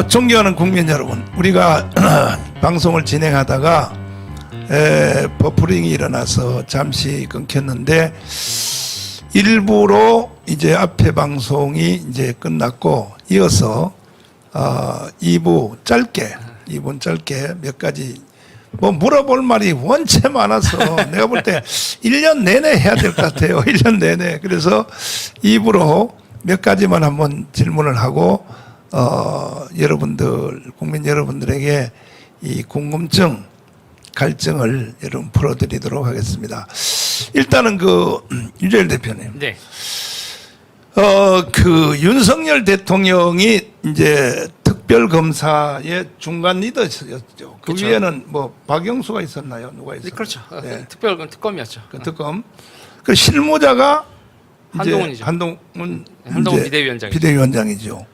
존경하는 국민 여러분, 우리가 방송을 진행하다가 버프링이 일어나서 잠시 끊겼는데 일부로 이제 앞에 방송이 이제 끝났고 이어서 2부 짧게 몇 가지 뭐 물어볼 말이 원체 많아서 내가 볼 때 1년 내내 해야 될 것 같아요. 1년 내내. 그래서 2부로 몇 가지만 한번 질문을 하고 여러분들, 국민 여러분들에게 이 궁금증, 갈증을 여러분 풀어드리도록 하겠습니다. 일단은 유재열 대표님. 네. 윤석열 대통령이 이제 특별검사의 중간 리더였죠. 그 그쵸. 위에는 뭐 박영수가 있었나요? 누가 있었나요? 그렇죠. 네. 특검이었죠. 그 특검. 그 실무자가 한동훈이죠. 한동훈 한동훈 이제 비대위원장이죠. 비대위원장이죠.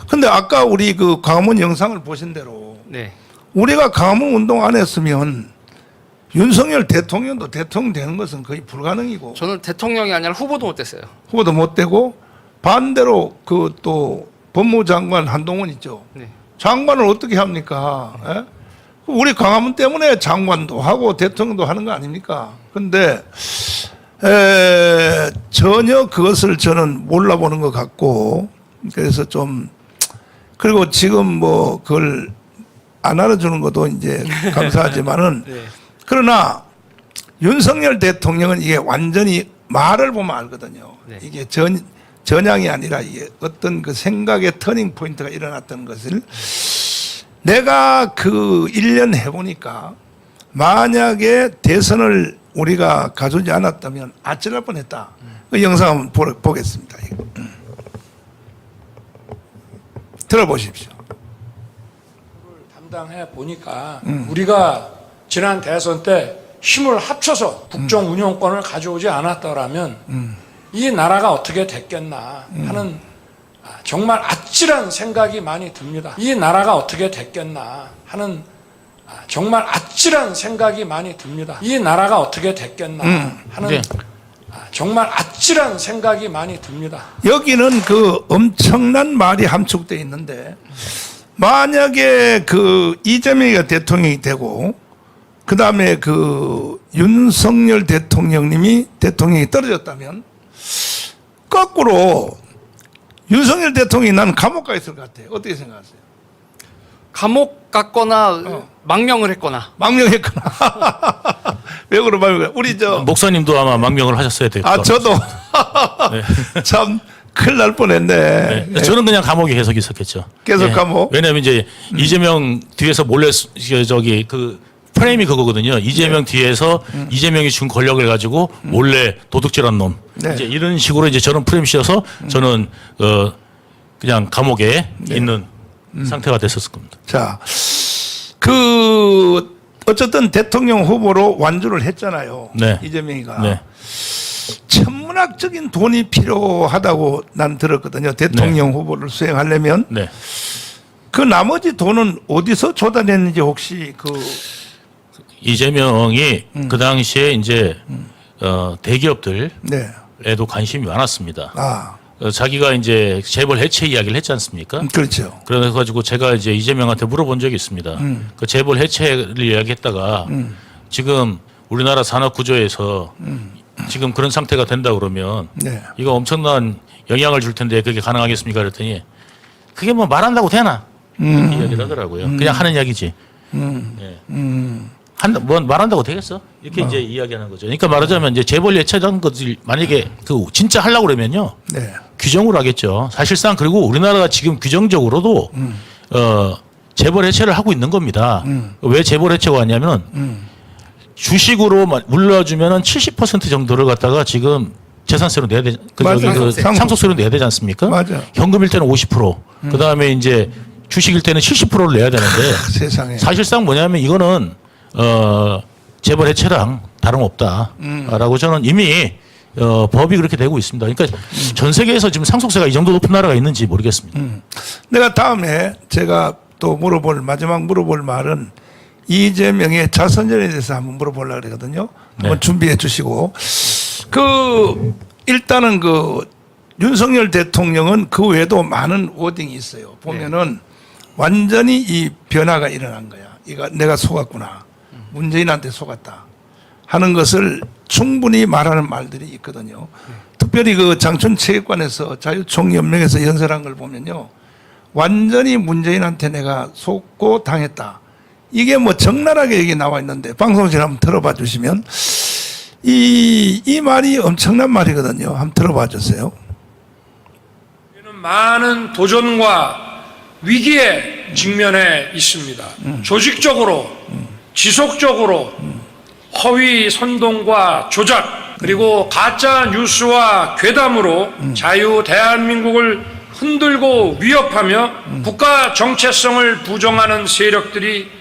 근데 아까 우리 그 광화문 영상을 보신 대로 네. 우리가 광화문 운동 안 했으면 윤석열 대통령도 대통령 되는 것은 거의 불가능이고 저는 대통령이 아니라 후보도 못 됐어요. 후보도 못 되고 반대로 또 법무장관 한동훈 있죠. 네. 장관을 어떻게 합니까? 예? 우리 광화문 때문에 장관도 하고 대통령도 하는 거 아닙니까? 근데 전혀 그것을 저는 몰라보는 것 같고 그래서 좀 그리고 지금 뭐 그걸 안 알아주는 것도 이제 감사하지만은 네. 그러나 윤석열 대통령은 이게 완전히 말을 보면 알거든요. 네. 이게 전향이 아니라 이게 어떤 그 생각의 터닝 포인트가 일어났던 것을 내가 그 1년 해보니까 만약에 대선을 우리가 가져오지 않았다면 아찔할 뻔했다. 그 영상 한번 보겠습니다. 들어보십시오. 담당해 보니까 우리가 지난 대선 때 힘을 합쳐서 국정 운영권을 가져오지 않았더라면 이 나라가 어떻게 됐겠나 하는 정말 아찔한 생각이 많이 듭니다. 이 나라가 어떻게 됐겠나 하는 정말 아찔한 생각이 많이 듭니다. 이 나라가 어떻게 됐겠나 하는 네. 정말 아찔한 생각이 많이 듭니다. 여기는 그 엄청난 말이 함축되어 있는데 만약에 이재명이가 대통령이 되고 그 다음에 윤석열 대통령님이 대통령이 떨어졌다면 거꾸로 윤석열 대통령이 나는 감옥 가 있을 것 같아요. 어떻게 생각하세요? 감옥 갔거나 망명을 했거나. 망명했구나. 왜 그러면 우리 목사님도 아마 망명을 하셨어야 될 것 같아요. 저도 참 큰일 날 뻔했네. 네. 저는 그냥 감옥에 계속 있었겠죠. 계속 감옥? 왜냐하면 이제 이재명 뒤에서 몰래 프레임이 그거거든요. 이재명 뒤에서 이재명이 준 권력을 가지고 몰래 도둑질한 놈. 네. 이제 이런 식으로 이제 저는 프레임 씌워서 저는 그냥 감옥에 있는 상태가 됐었을 겁니다. 자, 어쨌든 대통령 후보로 완주를 했잖아요. 네. 이재명이가. 네. 천문학적인 돈이 필요하다고 난 들었거든요. 대통령 후보를 수행하려면. 네. 그 나머지 돈은 어디서 조달했는지 혹시 이재명이 그 당시에 이제 대기업들에도 네. 관심이 많았습니다. 아, 자기가 이제 재벌 해체 이야기를 했지 않습니까? 그렇죠. 그래가지고 제가 이제 이재명한테 물어본 적이 있습니다. 그 재벌 해체를 이야기했다가 지금 우리나라 산업 구조에서 지금 그런 상태가 된다 그러면 네. 이거 엄청난 영향을 줄 텐데 그게 가능하겠습니까? 그랬더니 그게 뭐 말한다고 되나? 이렇게 이야기를 하더라고요. 그냥 하는 이야기지. 네. 뭐 말한다고 되겠어? 이렇게 이제 이야기하는 거죠. 그러니까 말하자면 이제 재벌 해체라는 것을 만약에 진짜 하려고 그러면요. 네. 규정으로 하겠죠. 사실상 그리고 우리나라가 지금 규정적으로도 재벌 해체를 하고 있는 겁니다. 왜 재벌 해체가 왔냐면 주식으로 물려주면은 70% 정도를 갖다가 지금 재산세로 내야 되, 상속세로 내야 되지 않습니까? 맞아. 현금일 때는 50%, 그 다음에 이제 주식일 때는 70%를 내야 되는데 세상에. 사실상 뭐냐면 이거는 재벌 해체랑 다름없다라고 저는 이미 법이 그렇게 되고 있습니다. 그러니까 전 세계에서 지금 상속세가 이 정도 높은 나라가 있는지 모르겠습니다. 내가 다음에 제가 또 마지막 물어볼 말은 이재명의 자선전에 대해서 한번 물어보려고 그러거든요. 한번 네. 준비해 주시고. 일단은 윤석열 대통령은 그 외에도 많은 워딩이 있어요. 보면은 완전히 이 변화가 일어난 거야. 이거 내가 속았구나. 문재인한테 속았다. 하는 것을 충분히 말하는 말들이 있거든요. 특별히 그 장춘체육관에서 자유총연맹에서 연설한 걸 보면요. 완전히 문재인한테 내가 속고 당했다. 이게 뭐 적나라하게 여기 나와 있는데 방송실 한번 들어봐 주시면 이 말이 엄청난 말이거든요. 한번 들어봐 주세요. 우리는 많은 도전과 위기에 직면해 있습니다. 조직적으로, 지속적으로 허위 선동과 조작 그리고 가짜 뉴스와 괴담으로 자유 대한민국을 흔들고 위협하며 국가 정체성을 부정하는 세력들이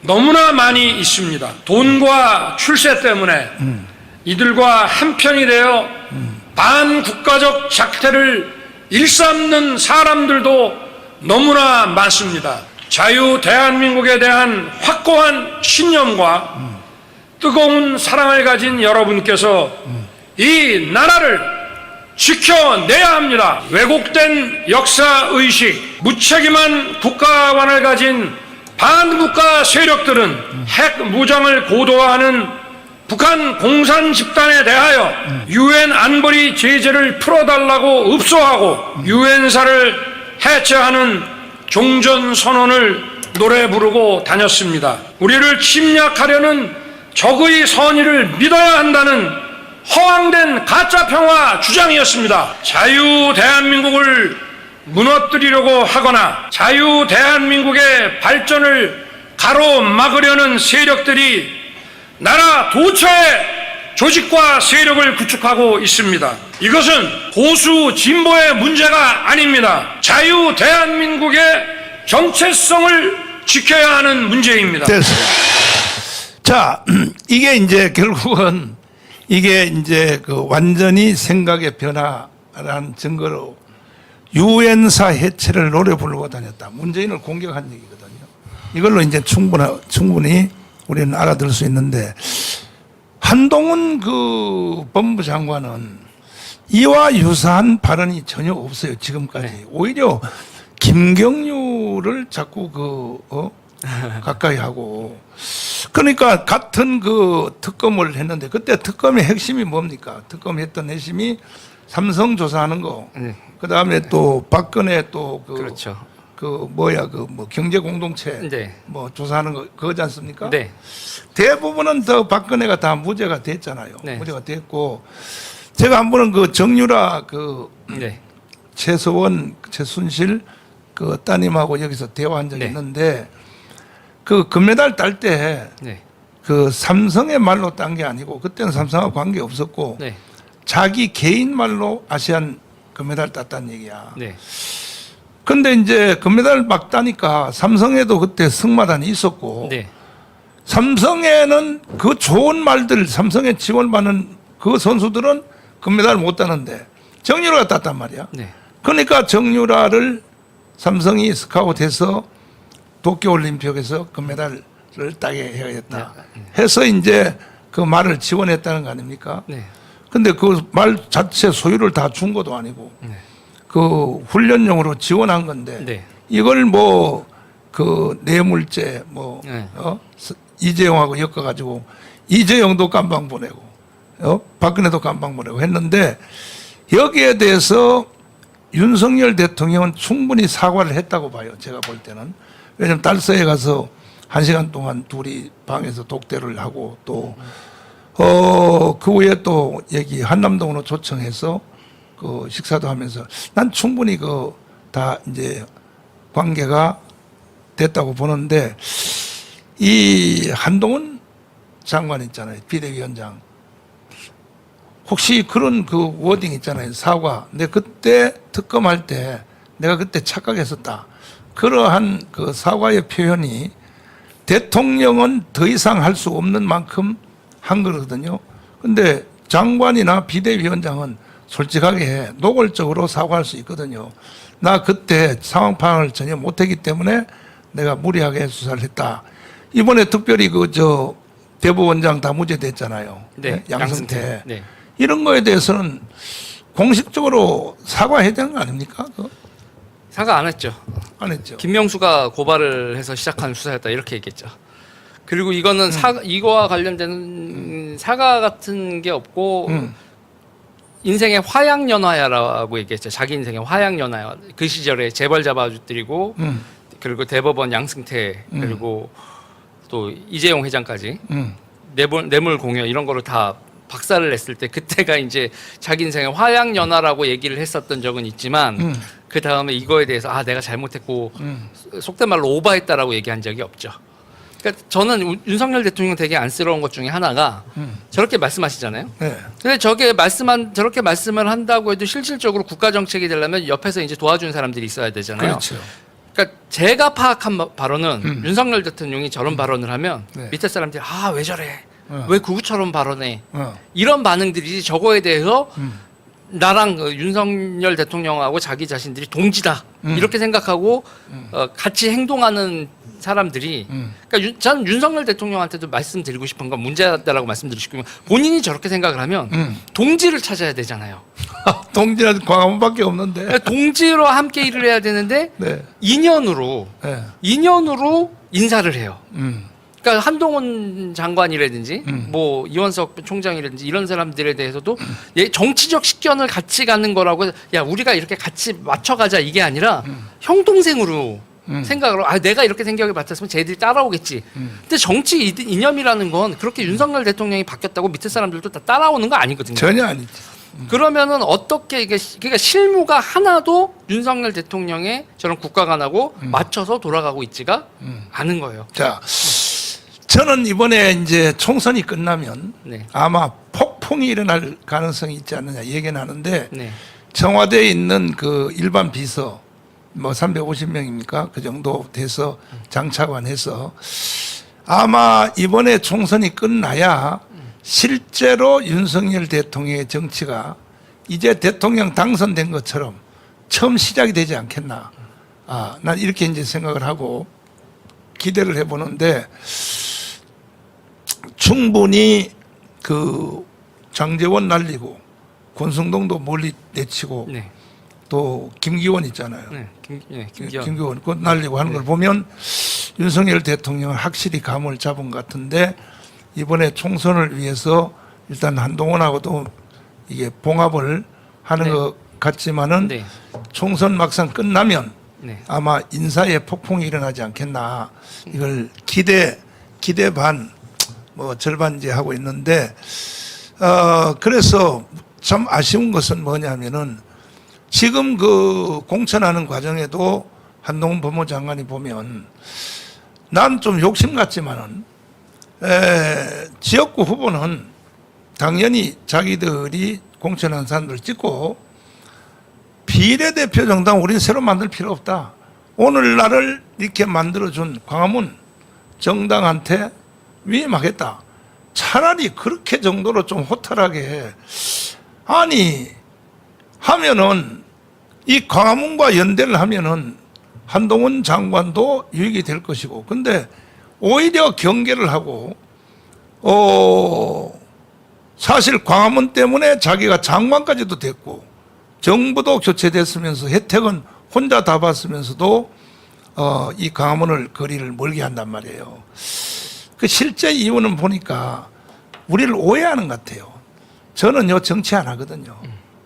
너무나 많이 있습니다. 돈과 출세 때문에 이들과 한편이 되어 반국가적 작태를 일삼는 사람들도 너무나 많습니다. 자유 대한민국에 대한 확고한 신념과 뜨거운 사랑을 가진 여러분께서 이 나라를 지켜내야 합니다. 왜곡된 역사의식, 무책임한 국가관을 가진 반국가 세력들은 핵 무장을 고도화하는 북한 공산 집단에 대하여 유엔 안보리 제재를 풀어달라고 읍소하고 유엔사를 해체하는 종전선언을 노래 부르고 다녔습니다. 우리를 침략하려는 적의 선의를 믿어야 한다는 허황된 가짜평화 주장이었습니다. 자유 대한민국을 무너뜨리려고 하거나 자유 대한민국의 발전을 가로막으려는 세력들이 나라 도처에 조직과 세력을 구축하고 있습니다. 이것은 보수 진보의 문제가 아닙니다. 자유 대한민국의 정체성을 지켜야 하는 문제입니다. 됐어요. 자, 이게 이제 결국은 이게 이제 그 완전히 생각의 변화라는 증거로 유엔사 해체를 노래 부르고 다녔다. 문재인을 공격한 얘기거든요. 이걸로 이제 충분히 우리는 알아들 수 있는데 한동훈 그 법무부 장관은 이와 유사한 발언이 전혀 없어요. 지금까지. 네. 오히려 김경유를 자꾸 가까이 하고 그러니까 같은 그 특검을 했는데 그때 특검의 핵심이 뭡니까? 특검 했던 핵심이 삼성 조사하는 거. 네. 그 다음에 또 박근혜 또 그렇죠. 경제 공동체 네. 뭐 조사하는 거 그거지 않습니까? 네. 대부분은 더 박근혜가 다 무죄가 됐잖아요. 네. 무죄가 됐고 제가 한 번은 그 정유라 네. 최순실 그 따님하고 여기서 대화한 적이 네. 있는데 그 금메달 딸 때 네. 그 삼성의 말로 딴 게 아니고 그때는 삼성하고 관계 없었고 네. 자기 개인 말로 아시안 금메달 땄다는 얘기야. 네. 근데 이제 금메달 막 따니까 삼성에도 그때 승마단이 있었고 네. 삼성에는 그 좋은 말들 삼성에 지원받는 그 선수들은 금메달 못 따는데 정유라가 땄단 말이야. 네. 그러니까 정유라를 삼성이 스카웃해서 도쿄올림픽에서 금메달을 따게 해야겠다 해서 이제 그 말을 지원했다는 거 아닙니까? 네. 근데 그 말 자체 소유를 다 준 것도 아니고 네. 그 훈련용으로 지원한 건데 네. 이걸 뭐 그 뇌물죄 네. 이재용하고 엮어가지고 이재용도 깜방 보내고 박근혜도 깜방 보내고 했는데 여기에 대해서 윤석열 대통령은 충분히 사과를 했다고 봐요. 제가 볼 때는. 왜냐하면 달서에 가서 1시간 동안 둘이 방에서 독대를 하고 또 그 후에 또 여기 한남동으로 초청해서 그 식사도 하면서 난 충분히 그 다 이제 관계가 됐다고 보는데 이 한동훈 장관 있잖아요. 비대위원장. 혹시 그런 그 워딩 있잖아요. 사과. 근데 그때 특검할 때 내가 그때 착각했었다. 그러한 그 사과의 표현이 대통령은 더 이상 할 수 없는 만큼 한 거거든요. 근데 장관이나 비대위원장은 솔직하게 노골적으로 사과할 수 있거든요. 나 그때 상황 파악을 전혀 못했기 때문에 내가 무리하게 수사를 했다. 이번에 특별히 대법원장 다 무죄됐잖아요. 네. 양승태. 네. 이런 거에 대해서는 공식적으로 사과해야 되는 거 아닙니까? 사과 안 했죠. 안 했죠. 김명수가 고발을 해서 시작한 수사였다 이렇게 얘기했죠. 그리고 이거는 이거와 관련된 사과 같은 게 없고 인생의 화양연화야라고 얘기했죠. 자기 인생의 화양연화야. 그 시절에 재벌 잡아주드리고 그리고 대법원 양승태 그리고 또 이재용 회장까지 뇌물 공여 이런 거를 다 박살을 냈을 때 그때가 이제 자기 인생의 화양연화라고 얘기를 했었던 적은 있지만 그 다음에 이거에 대해서 아 내가 잘못했고 속된 말로 오바했다라고 얘기한 적이 없죠. 그러니까 저는 윤석열 대통령 되게 안쓰러운 것 중에 하나가 저렇게 말씀하시잖아요. 네. 근데 저렇게 말씀을 한다고 해도 실질적으로 국가 정책이 되려면 옆에서 이제 도와주는 사람들이 있어야 되잖아요. 그렇죠. 그러니까 제가 파악한 발언은 윤석열 대통령이 저런 발언을 하면 네. 밑에 사람들이 아 왜 저래? 왜 구구처럼 발언해? 어. 이런 반응들이 저거에 대해서 나랑 그 윤석열 대통령하고 자기 자신들이 동지다 이렇게 생각하고 같이 행동하는 사람들이 그러니까 저는 윤석열 대통령한테도 말씀드리고 싶은 건 문제다라고 말씀드리고 싶은 건 본인이 저렇게 생각을 하면 동지를 찾아야 되잖아요. 동지는 광화문밖에 없는데. 그러니까 동지로 함께 일을 해야 되는데 네. 인연으로 인사를 해요. 그러니까 한동훈 장관이라든지 뭐 이원석 총장이라든지 이런 사람들에 대해서도 정치적 식견을 같이 갖는 거라고 야 우리가 이렇게 같이 맞춰가자 이게 아니라 형 동생으로 생각을 아 내가 이렇게 생각을 맡았으면 쟤들이 따라오겠지. 근데 정치 이념이라는 건 그렇게 윤석열 대통령이 바뀌었다고 밑에 사람들도 다 따라오는 거 아니거든요. 전혀 아니죠. 그러면은 어떻게 이게 그러니까 실무가 하나도 윤석열 대통령의 저런 국가관하고 맞춰서 돌아가고 있지가 않은 거예요. 자, 저는 이번에 이제 총선이 끝나면 네. 아마 폭풍이 일어날 가능성이 있지 않느냐 얘기는 하는데 네. 청와대에 있는 그 일반 비서 뭐 350명입니까? 그 정도 돼서 장차관해서 아마 이번에 총선이 끝나야 실제로 윤석열 대통령의 정치가 이제 대통령 당선된 것처럼 처음 시작이 되지 않겠나. 아, 난 이렇게 이제 생각을 하고 기대를 해보는데 충분히 그 장제원 날리고 권성동도 멀리 내치고 네. 또 김기원 있잖아요. 네. 김기현. 김기원 그것 날리고 하는 걸 보면 윤석열 대통령은 확실히 감을 잡은 것 같은데 이번에 총선을 위해서 일단 한동훈하고도 이게 봉합을 하는 네. 것 같지만은 네. 총선 막상 끝나면 네. 아마 인사에 폭풍이 일어나지 않겠나 이걸 기대 반 뭐 절반 이제 하고 있는데 그래서 참 아쉬운 것은 뭐냐면은 지금 그 공천하는 과정에도 한동훈 법무장관이 보면 난 좀 욕심 같지만은 지역구 후보는 당연히 자기들이 공천한 사람들 찍고 비례대표 정당 우리는 새로 만들 필요 없다. 오늘날을 이렇게 만들어준 광화문 정당한테 위임하겠다. 차라리 그렇게 정도로 좀 호탈하게 아니 하면은 이 광화문과 연대를 하면은 한동훈 장관도 유익이 될 것이고 근데 오히려 경계를 하고 사실 광화문 때문에 자기가 장관까지도 됐고 정부도 교체됐으면서 혜택은 혼자 다 받으면서도 이 광화문을 거리를 멀게 한단 말이에요. 그 실제 이유는 보니까 우리를 오해하는 것 같아요. 저는요 정치 안 하거든요.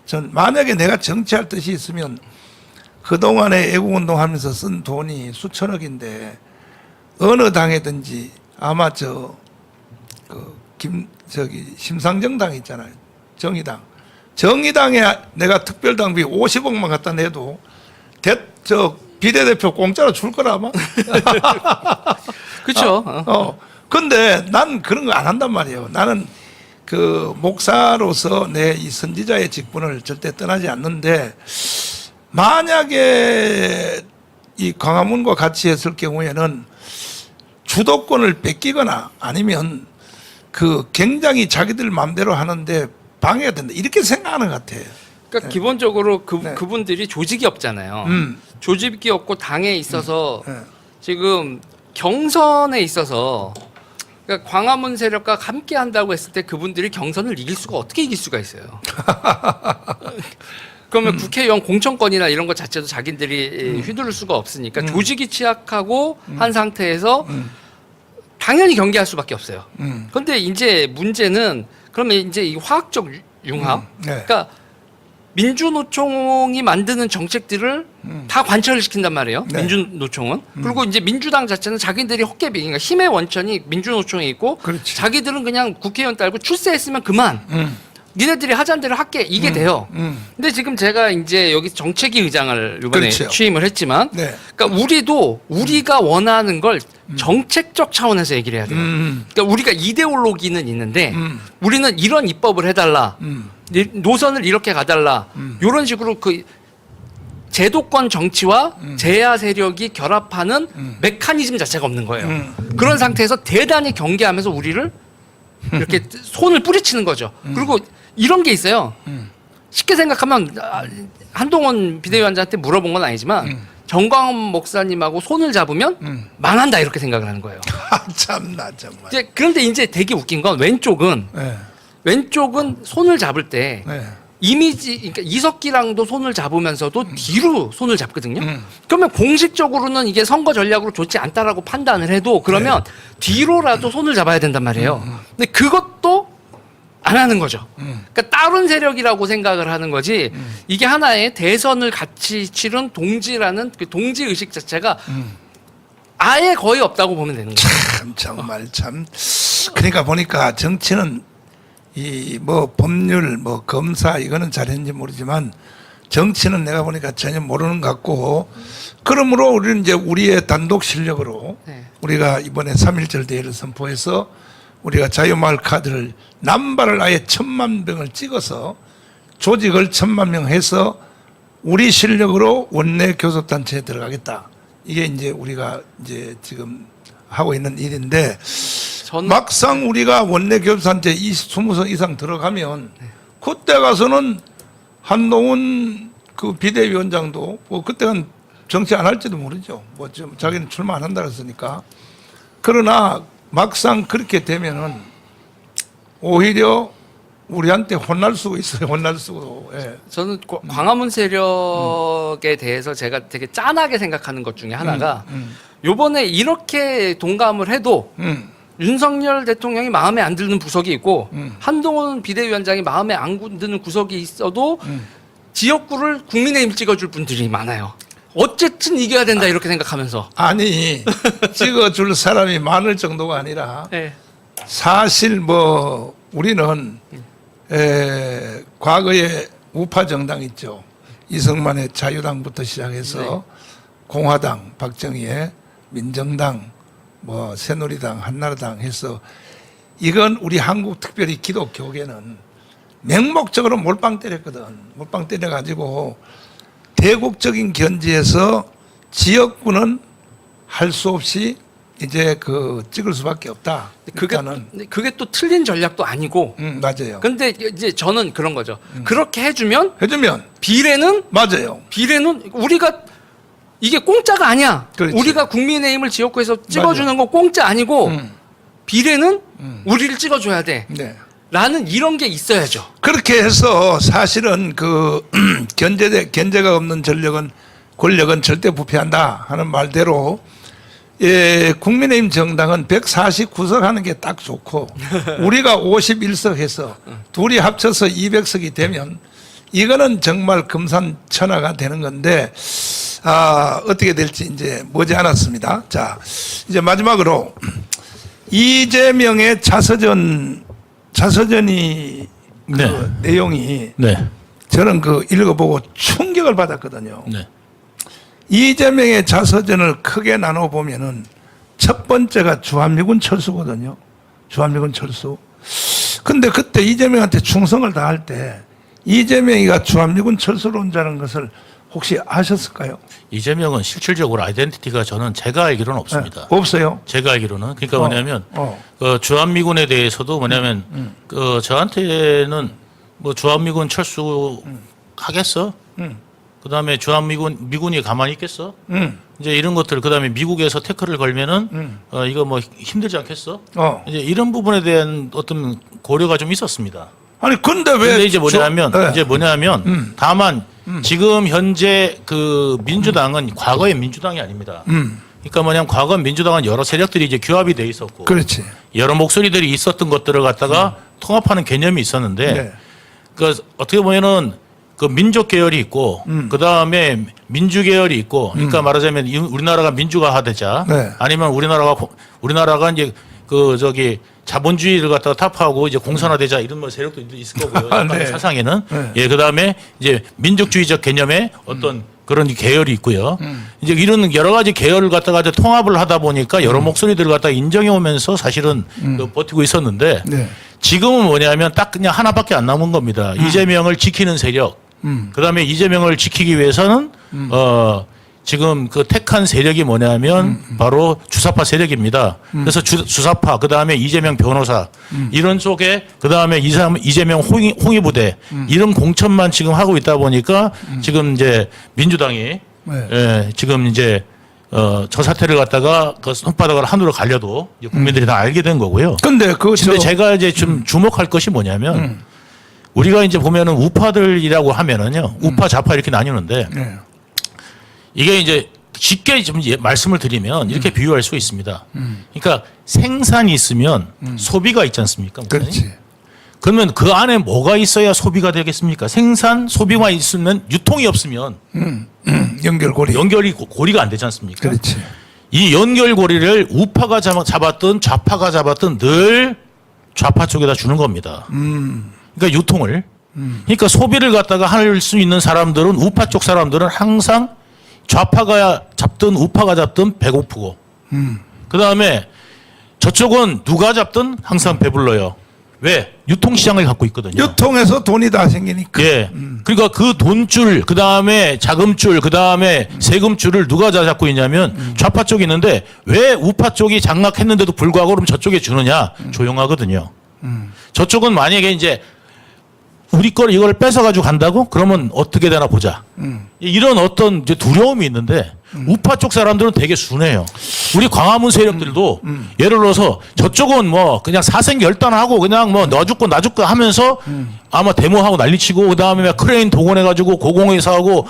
전 만약에 내가 정치할 뜻이 있으면 그동안에 애국운동하면서 쓴 돈이 수천억인데 어느 당이든지 아마 심상정 당 있잖아요. 정의당에 내가 특별당비 50억만 갖다 내도 비례대표 공짜로 줄 거라 아마. 그렇죠. 근데 난 그런 거 안 한단 말이에요. 나는 그 목사로서 내 이 선지자의 직분을 절대 떠나지 않는데 만약에 이 광화문과 같이 했을 경우에는 주도권을 뺏기거나 아니면 그 굉장히 자기들 마음대로 하는데 방해가 된다. 이렇게 생각하는 것 같아요. 그러니까 기본적으로 네. 그분들이 조직이 없잖아요. 조직이 없고 당에 있어서 네. 지금 경선에 있어서 그러니까 광화문 세력과 함께 한다고 했을 때 그분들이 경선을 이길 수가 어떻게 이길 수가 있어요. 그러면 국회의원 공천권이나 이런 것 자체도 자기들이 휘두를 수가 없으니까 조직이 취약하고 한 상태에서 당연히 경계할 수밖에 없어요. 그런데 이제 문제는 그러면 이제 이 화학적 융합, 네. 그러니까 민주노총이 만드는 정책들을 다 관철을 시킨단 말이에요. 네. 민주노총은. 그리고 이제 민주당 자체는 자기들이 헛개비, 그러니까 힘의 원천이 민주노총에 있고 그렇지. 자기들은 그냥 국회의원 딸고 출세했으면 그만. 니네들이 하자는 대로 할게. 이게 돼요. 근데 지금 제가 이제 여기 정책위 의장을 이번에 그렇죠. 취임을 했지만, 네. 그러니까 우리가 원하는 걸 정책적 차원에서 얘기를 해야 돼요. 그러니까 우리가 이데올로기는 있는데 우리는 이런 입법을 해달라. 노선을 이렇게 가달라. 이런 식으로 그 제도권 정치와 제야 세력이 결합하는 메커니즘 자체가 없는 거예요. 그런 상태에서 대단히 경계하면서 우리를 이렇게 손을 뿌리치는 거죠. 그리고 이런 게 있어요. 쉽게 생각하면 한동훈 비대위원장한테 물어본 건 아니지만 정광훈 목사님하고 손을 잡으면 망한다 이렇게 생각을 하는 거예요. 아, 참나 정말. 이제 그런데 이제 되게 웃긴 건 왼쪽은 손을 잡을 때 네. 이미지, 그러니까 이석기랑도 손을 잡으면서도 뒤로 손을 잡거든요. 그러면 공식적으로는 이게 선거 전략으로 좋지 않다라고 판단을 해도 그러면 뒤로라도 손을 잡아야 된단 말이에요. 근데 그것도 안 하는 거죠. 그러니까 다른 세력이라고 생각을 하는 거지 이게 하나의 대선을 같이 치른 동지라는 그 동지 의식 자체가 아예 거의 없다고 보면 되는 거예요. 참 정말 참. 그러니까 보니까 정치는 이 뭐 법률 뭐 검사 이거는 잘했는지 모르지만 정치는 내가 보니까 전혀 모르는 것 같고 그러므로 우리는 이제 우리의 단독 실력으로 네. 우리가 이번에 3.1절 대회를 선포해서 우리가 자유마을 카드를 남발을 아예 1,000만 명을 찍어서 조직을 1,000만 명 해서 우리 실력으로 원내 교섭단체에 들어가겠다. 이게 이제 우리가 이제 지금 하고 있는 일인데 저는 막상 우리가 원내 교섭단체 20석 이상 들어가면 그때 가서는 한동훈 그 비대위원장도 뭐 그때는 정치 안 할지도 모르죠. 뭐 좀 자기는 출마 안 한다 그랬으니까. 그러나 막상 그렇게 되면은 오히려 우리한테 혼날 수가 있어요. 혼날 수도. 예. 저는 광화문 세력에 대해서 제가 되게 짠하게 생각하는 것 중에 하나가 요번에 이렇게 동감을 해도 윤석열 대통령이 마음에 안 드는 구석이 있고 한동훈 비대위원장이 마음에 안 드는 구석이 있어도 지역구를 국민의힘 찍어줄 분들이 많아요. 어쨌든 이겨야 된다 이렇게 생각하면서. 아니 찍어줄 사람이 많을 정도가 아니라 네. 사실 뭐 우리는 과거에 우파 정당 있죠. 이승만의 자유당부터 시작해서 공화당, 박정희의 민정당, 뭐 새누리당, 한나라당 해서 이건 우리 한국 특별히 기독교계는 맹목적으로 몰빵 때렸거든. 몰빵 때려가지고 대국적인 견지에서 지역구는 할 수 없이 이제 그 찍을 수밖에 없다. 그게 또 틀린 전략도 아니고. 맞아요. 근데 이제 저는 그런 거죠. 그렇게 해주면 비례는 우리가 이게 공짜가 아니야. 그렇지. 우리가 국민의힘을 지역구에서 찍어주는 거 공짜 아니고 비례는 우리를 찍어줘야 돼. 네. 라는 이런 게 있어야죠. 그렇게 해서 사실은 그 견제가 없는 권력은 절대 부패한다 하는 말대로 국민의힘 정당은 149석 하는 게 딱 좋고 우리가 51석 해서 둘이 합쳐서 200석이 되면 이거는 정말 금산천하가 되는 건데 어떻게 될지 이제 머지않았습니다. 자, 이제 마지막으로 이재명의 자서전이 네. 그 내용이 네. 저는 그 읽어보고 충격을 받았거든요. 네. 이재명의 자서전을 크게 나눠보면은 첫 번째가 주한미군 철수거든요. 주한미군 철수. 근데 그때 이재명한테 충성을 다할 때 이재명이가 주한미군 철수론자는 것을 혹시 아셨을까요? 이재명은 실질적으로 아이덴티티가 저는 제가 알기로는 없습니다. 없어요. 제가 알기로는 그러니까 뭐냐면 어. 그 주한미군에 대해서도 뭐냐면 그 저한테는 뭐 주한미군 철수 하겠어? 그다음에 미군이 가만히 있겠어? 이제 이런 것들 그다음에 미국에서 태클을 걸면은 이거 뭐 힘들지 않겠어? 이제 이런 부분에 대한 어떤 고려가 좀 있었습니다. 아니 근데 왜? 근데 이제 뭐냐면 네. 다만 지금 현재 그 민주당은 과거의 민주당이 아닙니다. 그러니까 뭐냐면 과거 민주당은 여러 세력들이 이제 규합이 돼 있었고 그렇지. 여러 목소리들이 있었던 것들을 갖다가 통합하는 개념이 있었는데 네. 그 어떻게 보면은 그 민족 계열이 있고 그 다음에 민주 계열이 있고 그러니까 말하자면 우리나라가 민주화되자 네. 아니면 우리나라가 이제 그 저기 자본주의를 갖다가 타파하고 이제 공산화되자 이런 뭐 세력도 있을 거고요. 약간의 네. 사상에는 네. 예 그다음에 이제 민족주의적 개념의 어떤 그런 계열이 있고요. 이제 이런 여러 가지 계열을 갖다가 이제 통합을 하다 보니까 여러 목소리들을 갖다가 인정해 오면서 사실은 그 버티고 있었는데 네. 지금은 뭐냐면 딱 그냥 하나밖에 안 남은 겁니다. 이재명을 지키는 세력. 그다음에 이재명을 지키기 위해서는 지금 그 택한 세력이 뭐냐면 바로 주사파 세력입니다. 그래서 주사파 그다음에 이재명 변호사 이런 쪽에 그다음에 이재명 홍위 부대 이런 공천만 지금 하고 있다 보니까 지금 이제 민주당이 네. 예, 지금 이제 저 사태를 갖다가 그 손바닥을 하늘로 갈려도 이제 국민들이 다 알게 된 거고요. 근데 근데 제가 이제 좀 주목할 것이 뭐냐면 우리가 이제 보면은 우파들이라고 하면은요. 우파 좌파 이렇게 나뉘는데 네. 이게 이제 쉽게 좀 말씀을 드리면 이렇게 비유할 수 있습니다. 그러니까 생산이 있으면 소비가 있지 않습니까? 그렇지. 그러면 그 안에 뭐가 있어야 소비가 되겠습니까? 생산, 소비만 있으면 유통이 없으면 연결고리. 연결이 고리가 안 되지 않습니까? 그렇지. 이 연결고리를 우파가 잡았든 좌파가 잡았든 늘 좌파 쪽에다 주는 겁니다. 그러니까 유통을. 그러니까 소비를 갖다가 할 수 있는 사람들은 우파 쪽 사람들은 항상 좌파가 잡든 우파가 잡든 배고프고 그다음에 저쪽은 누가 잡든 항상 배불러요. 왜? 유통시장을 갖고 있거든요. 유통에서 돈이 다 생기니까. 예. 그러니까 그 돈줄, 그 다음에 자금줄, 그 다음에 세금줄을 누가 다 잡고 있냐면 좌파 쪽이 있는데 왜 우파 쪽이 장악했는데도 불구하고 그럼 저쪽에 주느냐? 조용하거든요. 저쪽은 만약에 이제 우리 걸 이걸 뺏어가지고 간다고? 그러면 어떻게 되나 보자. 이런 어떤 이제 두려움이 있는데 우파 쪽 사람들은 되게 순해요. 우리 광화문 세력들도 예를 들어서 저쪽은 뭐 그냥 사생결단하고 그냥 뭐 너 죽고 나 죽고 하면서 아마 데모하고 난리치고 그다음에 크레인 동원해가지고 고공회사하고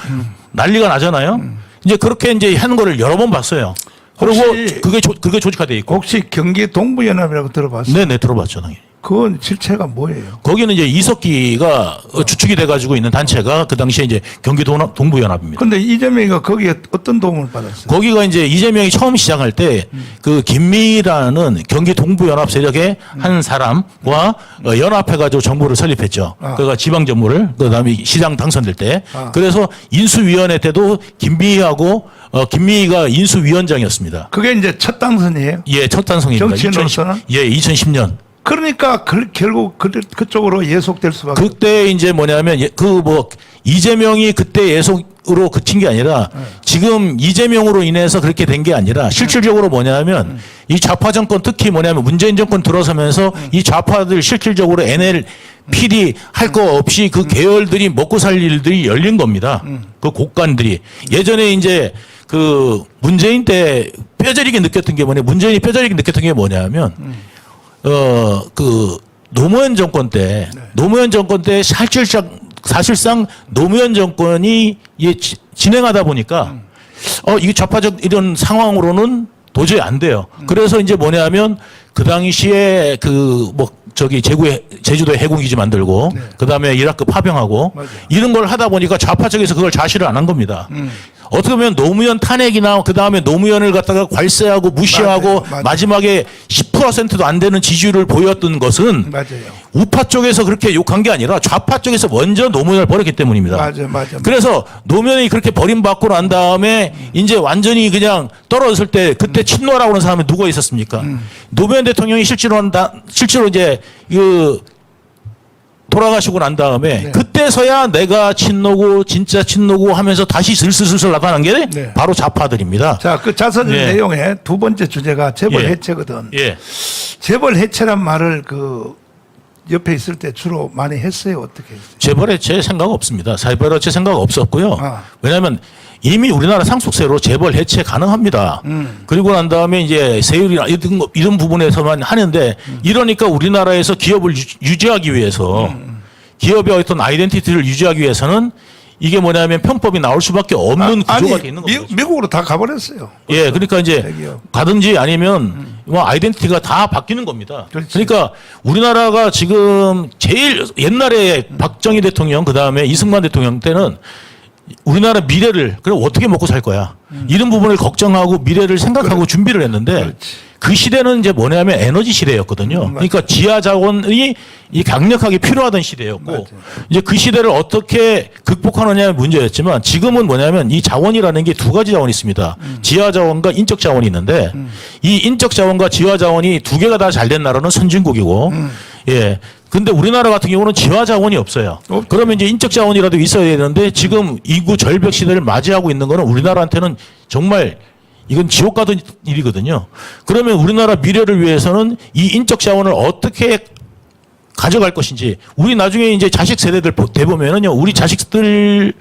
난리가 나잖아요. 이제 그렇게 이제 하는 거를 여러 번 봤어요. 그리고 혹시- 그게 조직화돼 있고. 혹시 경기 동부연합이라고 들어봤어요? 네네 들어봤죠 당연히. 그건 실체가 뭐예요? 거기는 이제 이석기가 주축이 돼가지고 있는 단체가 그 당시에 이제 경기도 동부연합입니다. 근데 이재명이가 거기에 어떤 도움을 받았어요? 거기가 이제 이재명이 처음 시작할 때 그 김미라는 경기 동부연합 세력의 한 사람과 연합해가지고 정부를 설립했죠. 아. 그가 지방 정부를 그다음에 시장 당선될 때. 아. 그래서 인수위원회 때도 김미희하고 김미희가 인수위원장이었습니다. 그게 이제 첫 당선이에요. 예, 첫 단성입니다. 정치인으로서는? 2010년. 그러니까 결국 그쪽으로 예속될 수밖에. 그때 이제 뭐냐면 이재명이 그때 예속으로 그친 게 아니라 지금 이재명으로 인해서 그렇게 된 게 아니라 실질적으로 뭐냐면 이 좌파 정권 특히 뭐냐면 문재인 정권 들어서면서 이 좌파들 실질적으로 NLPD 할 거 없이 그 계열들이 먹고 살 일들이 열린 겁니다. 그 곡간들이 예전에 이제 그 문재인 때 뼈저리게 느꼈던 게 문재인이 뼈저리게 느꼈던 게 뭐냐면 그 노무현 정권 때 사실상 노무현 정권이 진행하다 보니까 이게 좌파적 이런 상황으로는 도저히 안 돼요. 그래서 이제 뭐냐면 그 당시에 제주도에 해군기지 만들고 그다음에 이라크 파병하고 맞아요. 이런 걸 하다 보니까 좌파 쪽에서 그걸 좌시를 안 한 겁니다. 어떻게 보면 노무현 탄핵이나 그다음에 노무현을 갖다가 괄세하고 무시하고 맞아요. 마지막에 10%도 안 되는 지지율을 보였던 것은 맞아요. 우파 쪽에서 그렇게 욕한 게 아니라 좌파 쪽에서 먼저 노무현을 버렸기 때문입니다. 맞아요. 그래서 노무현이 그렇게 버림받고 난 다음에 이제 완전히 그냥 떨어졌을 때 그때 친노라고 하는 사람이 누가 있었습니까? 노무현 대통령이 실제로 이제 돌아가시고 난 다음에 네. 그때서야 내가 친노고 진짜 친노고 하면서 다시 슬슬슬슬 나타난 게 네. 바로 좌파들입니다. 자, 그 자서전 예. 내용의 두 번째 주제가 재벌 예. 해체거든. 예. 재벌 해체란 말을 그 옆에 있을 때 주로 많이 했어요. 어떻게 했어요? 재벌 해체 생각 없습니다. 재벌 해체 생각 없었고요. 아. 왜냐하면 이미 우리나라 상속세로 재벌 해체 가능합니다. 그리고 난 다음에 이제 세율이나 이런 부분에서만 하는데 이러니까 우리나라에서 기업을 유지하기 위해서 기업의 어떤 아이덴티티를 유지하기 위해서는 이게 뭐냐면 편법이 나올 수밖에 없는 구조가 아니, 돼 있는 겁니다. 미국으로 다 가버렸어요. 예, 그러니까 이제 대기업. 가든지 아니면 뭐 아이덴티티가 다 바뀌는 겁니다. 그렇지. 그러니까 우리나라가 지금 제일 옛날에 박정희 대통령 그다음에 이승만 대통령 때는 우리나라 미래를 그럼 어떻게 먹고 살 거야. 이런 부분을 걱정하고 미래를 생각하고 준비를 했는데 그렇지. 그 시대는 이제 뭐냐면 에너지 시대였거든요. 그러니까 지하 자원이 이 강력하게 필요하던 시대였고 이제 그 시대를 어떻게 극복하느냐의 문제였지만 지금은 뭐냐면 이 자원이라는 게 두 가지 자원이 있습니다. 지하 자원과 인적 자원이 있는데 이 인적 자원과 지하 자원이 두 개가 다 잘 된 나라는 선진국이고 예. 근데 우리나라 같은 경우는 지하 자원이 없어요. 그러면 이제 인적 자원이라도 있어야 되는데 지금 인구 절벽 시대를 맞이하고 있는 거는 우리나라한테는 정말 이건 지옥 가던 일이거든요. 그러면 우리나라 미래를 위해서는 이 인적 자원을 어떻게 가져갈 것인지 우리 나중에 이제 자식 세대들 대보면은요 우리 자식들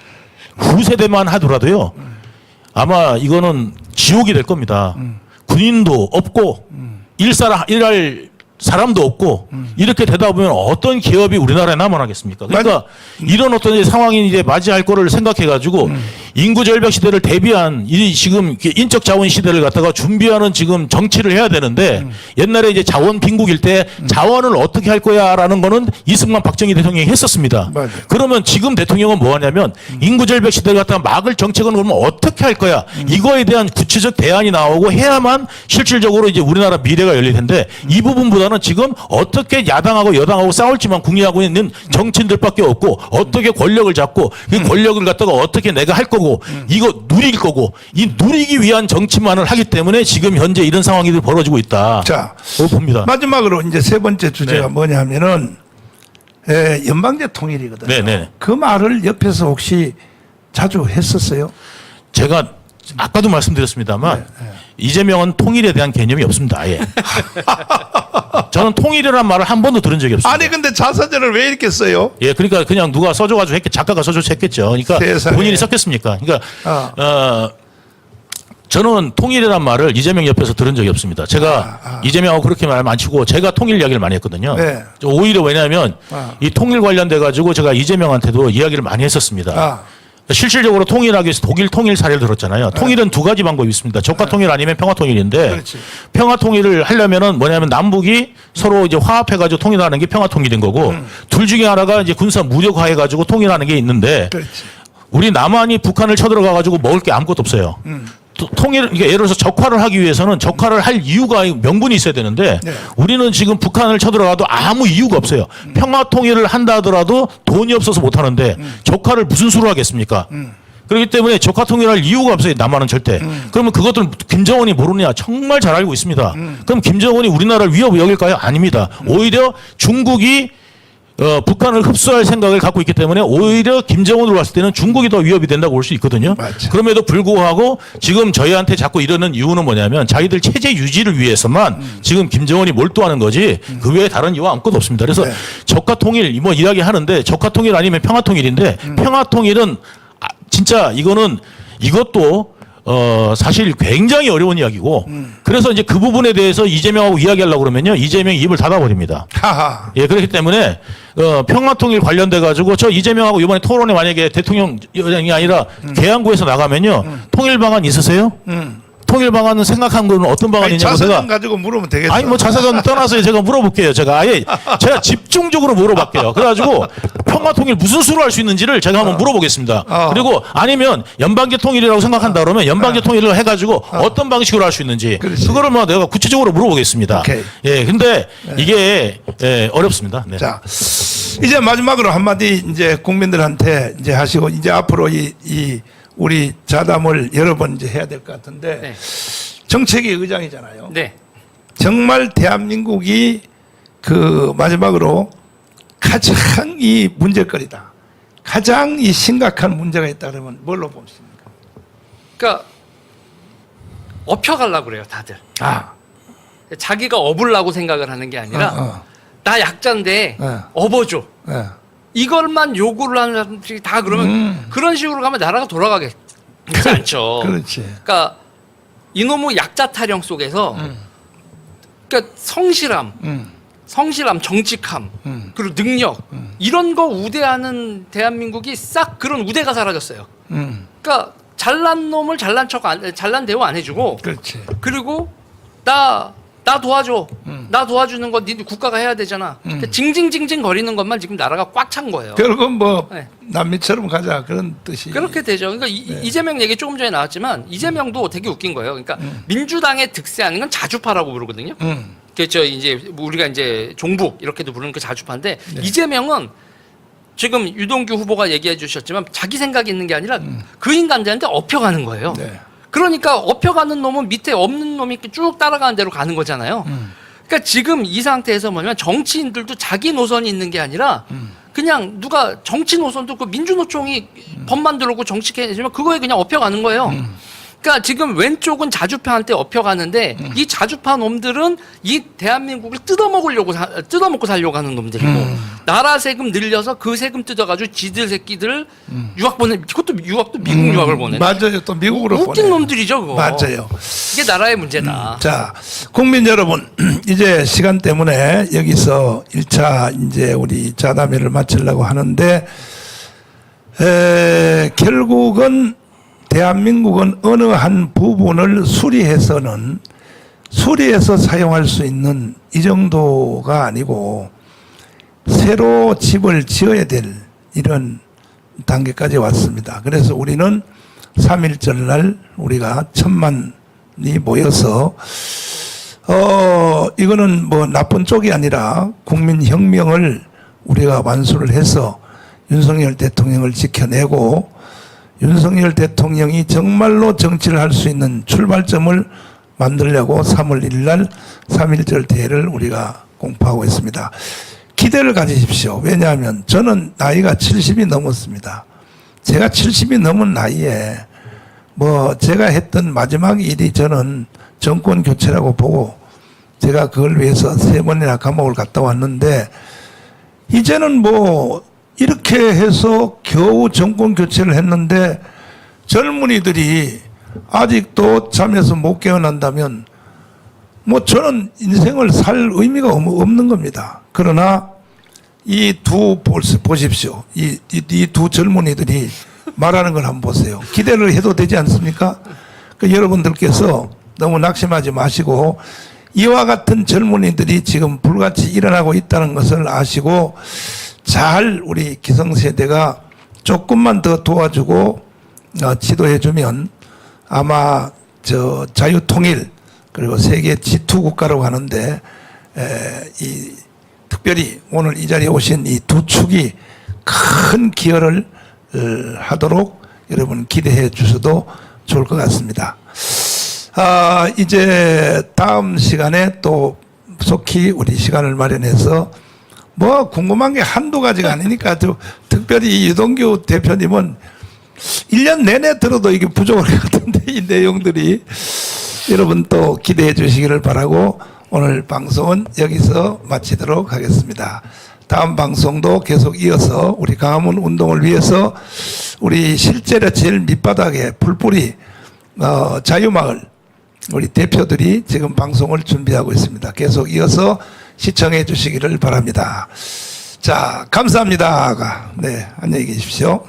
후세대만 하더라도요 아마 이거는 지옥이 될 겁니다. 군인도 없고 일할 사람도 없고 이렇게 되다 보면 어떤 기업이 우리나라에 남아나겠습니까? 그러니까 이런 어떤 이제 상황이 이제 맞이할 거를 생각해 가지고 인구 절벽 시대를 대비한 이 지금 인적 자원 시대를 갖다가 준비하는 지금 정치를 해야 되는데 옛날에 이제 자원 빈국일 때 자원을 어떻게 할 거야라는 거는 이승만 박정희 대통령이 했었습니다. 맞아요. 그러면 지금 대통령은 뭐 하냐면 인구 절벽 시대를 갖다가 막을 정책은 그러면 어떻게 할 거야? 이거에 대한 구체적 대안이 나오고 해야만 실질적으로 이제 우리나라 미래가 열릴 텐데 이 부분보다는 지금 어떻게 야당하고 여당하고 싸울지만 궁리하고 있는 정치인들밖에 없고 어떻게 권력을 잡고 그 권력을 갖다가 어떻게 내가 할 거고 이거 누릴 거고 이 누리기 위한 정치만을 하기 때문에 지금 현재 이런 상황이 벌어지고 있다. 자, 봅니다. 마지막으로 이제 세 번째 주제가 네. 뭐냐면은 연방제 통일이거든요. 네네. 그 말을 옆에서 혹시 자주 했었어요? 제가 아까도 말씀드렸습니다만 이재명은 통일에 대한 개념이 없습니다. 아예. 저는 통일이라는 말을 한 번도 들은 적이 없습니다. 아니 근데 자서전을 왜 이렇게 써요? 예, 그러니까 그냥 누가 써줘가지고 했겠, 작가가 써줘서 했겠죠. 그러니까 세상에. 본인이 썼겠습니까? 그러니까 저는 통일이란 말을 이재명 옆에서 들은 적이 없습니다. 제가 이재명하고 그렇게 말 많이 치고 제가 통일 이야기를 많이 했거든요. 네. 오히려 왜냐하면 이 통일 관련돼 가지고 제가 이재명한테도 이야기를 많이 했었습니다. 실질적으로 통일하기 위해서 독일 통일 사례를 들었잖아요. 통일은 두 가지 방법이 있습니다. 적화 통일 아니면 평화 통일인데 그렇지. 평화 통일을 하려면은 뭐냐면 남북이 서로 이제 화합해가지고 통일하는 게 평화 통일인 거고 둘 중에 하나가 이제 군사 무력화해가지고 통일하는 게 있는데 그렇지. 우리 남한이 북한을 쳐들어가가지고 먹을 게 아무것도 없어요. 통일, 그러니까 예를 들어서 적화를 하기 위해서는 적화를 할 이유가 명분이 있어야 되는데 네. 우리는 지금 북한을 쳐들어가도 아무 이유가 없어요. 평화 통일을 한다 하더라도 돈이 없어서 못 하는데 적화를 무슨 수로 하겠습니까? 그렇기 때문에 적화 통일할 이유가 없어요. 남한은 절대. 그러면 그것들 김정은이 모르느냐? 정말 잘 알고 있습니다. 그럼 김정은이 우리나라를 위협 여길까요? 아닙니다. 오히려 중국이 북한을 흡수할 생각을 갖고 있기 때문에 오히려 김정은으로 봤을 때는 중국이 더 위협이 된다고 볼 수 있거든요. 맞죠. 그럼에도 불구하고 지금 저희한테 자꾸 이러는 이유는 뭐냐면 자기들 체제 유지를 위해서만 지금 김정은이 몰두하는 거지 그 외에 다른 이유가 아무것도 없습니다. 그래서 네. 적화 통일 뭐 이야기하는데 적화 통일 아니면 평화 통일인데 평화 통일은 진짜 이것도 사실 굉장히 어려운 이야기고 그래서 이제 그 부분에 대해서 이재명하고 이야기하려고 그러면요 이재명이 입을 닫아버립니다. 하하. 예, 그렇기 때문에 평화통일 관련돼 가지고 저 이재명하고 이번에 토론에 만약에 대통령이 아니라 계양구에서 나가면요 통일 방안 있으세요? 통일 방안은 생각한 거는 어떤 아니, 방안이냐고 자서전 제가 가지고 물으면 되겠어. 아니 뭐 자세전 떠나서 제가 물어볼게요. 제가 제가 집중적으로 물어볼게요. 그래가지고 평화 통일 무슨 수로 할 수 있는지를 제가 한번 물어보겠습니다. 그리고 아니면 연방제 통일이라고 생각한다 그러면 연방제 통일을 해가지고 어떤 방식으로 할 수 있는지 그렇지. 그거를 뭐 내가 구체적으로 물어보겠습니다. 오케이. 예, 근데 이게 어렵습니다. 네. 자, 이제 마지막으로 한마디 이제 국민들한테 이제 하시고 이제 앞으로 이 우리 자담을 여러 번 이제 해야 될 것 같은데 네. 정책위 의장이잖아요. 네. 정말 대한민국이 그 마지막으로 가장 이 문제거리다. 가장 이 심각한 문제가 있다 그러면 뭘로 보십니까? 그러니까 업혀가려고 그래요, 다들. 아, 자기가 업으려고 생각을 하는 게 아니라 나 약자인데 네. 업어줘. 예. 이걸만 요구를 하는 사람들이 다 그러면 그런 식으로 가면 나라가 돌아가겠지 않죠. 그렇지. 그러니까 이놈의 약자 타령 속에서 그러니까 성실함, 성실함, 정직함, 그리고 능력 이런 거 우대하는 대한민국이 싹 그런 우대가 사라졌어요. 그러니까 잘난 놈을 잘난 잘난 대우 안 해주고, 그렇지. 그리고 나 도와줘, 나 도와주는 거 니들 국가가 해야 되잖아. 그러니까 징징징징 거리는 것만 지금 나라가 꽉 찬 거예요. 결국은 뭐 네. 남미처럼 가자 그런 뜻이. 그렇게 되죠. 그러니까 이재명 얘기 조금 전에 나왔지만 이재명도 되게 웃긴 거예요. 그러니까 민주당의 득세하는 건 자주파라고 부르거든요. 그렇죠. 이제 우리가 이제 종북 이렇게도 부르는 그 자주파인데 이재명은 지금 유동규 후보가 얘기해 주셨지만 자기 생각이 있는 게 아니라 그 인간들한테 업혀가는 거예요. 네. 그러니까 업혀가는 놈은 밑에 없는 놈이 쭉 따라가는 대로 가는 거잖아요. 그러니까 지금 이 상태에서 뭐냐면 정치인들도 자기 노선이 있는 게 아니라 그냥 누가 정치 노선도 그 민주노총이 법 만들고 정치해주면 그거에 그냥 업혀가는 거예요. 그러니까 지금 왼쪽은 자주파한테 업혀가는데 이 자주파 놈들은 이 대한민국을 뜯어먹고 살려고 하는 놈들이고 나라 세금 늘려서 그 세금 뜯어가지고 지들 새끼들 유학 보내. 그것도 유학도 미국 유학을 보내. 맞아요. 또 미국으로 웃긴 보내. 놈들이죠, 그거. 맞아요. 이게 나라의 문제다. 자, 국민 여러분, 이제 시간 때문에 여기서 1차 이제 우리 자담회를 마치려고 하는데, 결국은 대한민국은 어느 한 부분을 수리해서 사용할 수 있는 이 정도가 아니고, 새로 집을 지어야 될 이런 단계까지 왔습니다. 그래서 우리는 3.1절 날 우리가 1,000만이 모여서 이거는 뭐 나쁜 쪽이 아니라 국민혁명을 우리가 완수를 해서 윤석열 대통령을 지켜내고 윤석열 대통령이 정말로 정치를 할 수 있는 출발점을 만들려고 3월 1일 날 3.1절 대회를 우리가 공포하고 있습니다. 기대를 가지십시오. 왜냐하면 저는 나이가 70이 넘었습니다. 제가 70이 넘은 나이에 뭐 제가 했던 마지막 일이 저는 정권 교체라고 보고 제가 그걸 위해서 3번이나 감옥을 갔다 왔는데 이제는 뭐 이렇게 해서 겨우 정권 교체를 했는데 젊은이들이 아직도 잠에서 못 깨어난다면 뭐 저는 인생을 살 의미가 없는 겁니다. 그러나 이 두 보십시오. 이 두 젊은이들이 말하는 걸 한번 보세요. 기대를 해도 되지 않습니까? 그 여러분들께서 너무 낙심하지 마시고 이와 같은 젊은이들이 지금 불같이 일어나고 있다는 것을 아시고 잘 우리 기성세대가 조금만 더 도와주고 지도해주면 아마 저 자유통일 그리고 세계 G2 국가라고 하는데 이 특별히 오늘 이 자리에 오신 이 두 축이 큰 기여를 하도록 여러분 기대해 주셔도 좋을 것 같습니다. 이제 다음 시간에 또 속히 우리 시간을 마련해서 뭐 궁금한 게 한두 가지가 아니니까 특별히 이 유동규 대표님은 1년 내내 들어도 이게 부족할 것 같은데 이 내용들이 여러분 또 기대해 주시기를 바라고 오늘 방송은 여기서 마치도록 하겠습니다. 다음 방송도 계속 이어서 우리 광화문 운동을 위해서 우리 실제로 제일 밑바닥에 풀뿌리 자유마을 우리 대표들이 지금 방송을 준비하고 있습니다. 계속 이어서 시청해 주시기를 바랍니다. 자, 감사합니다. 네, 안녕히 계십시오.